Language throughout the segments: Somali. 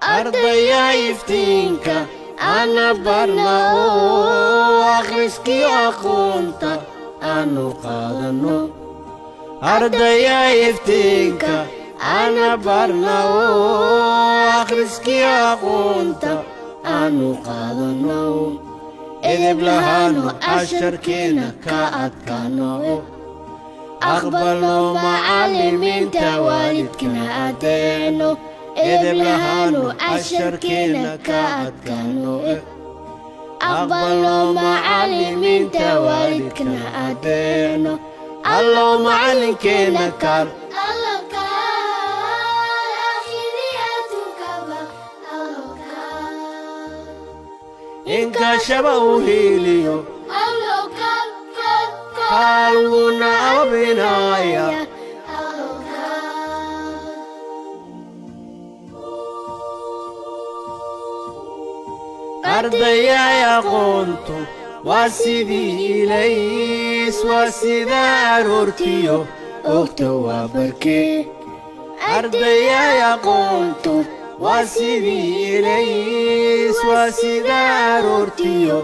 ardaya iftiinka ana barna oo akhriskii aqoonta aanu qaadano ardaya iftiinka ana barna oo akhriskii aqoonta aanu qaadano edeb lahaano casharkeena ka adkaano aqbalno macallimiinta waalidkana adeeno edeb lahaano casharkeena ka adkaano aqbalno macallimiinta waalidkana adeeno allo macallinkeena kaal inka shaba u heliyo kaalwuna abinaya ardayay aqoontu waa sidii ilays waa sida aroortiyo ogta waa barkee ardayay aqoontu waa sidii ilays waa sida aroortiyo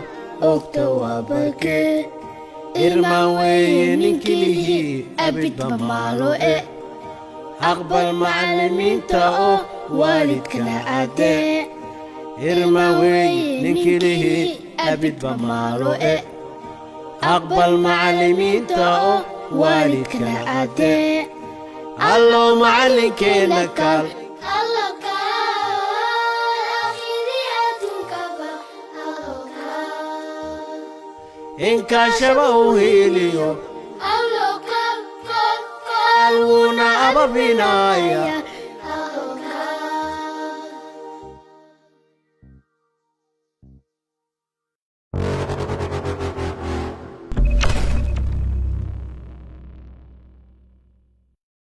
ogta waa barkee irmaan weeye ninkilihii abidba maalo aqbal macallimiinta oo waalidkana adee irmaan weeye ninkilihii abidba maalo aqbal macallimiinta oo waalidkana adee allo macallinkeena kaal inka shaba u heliyo kaalwuna ababinaya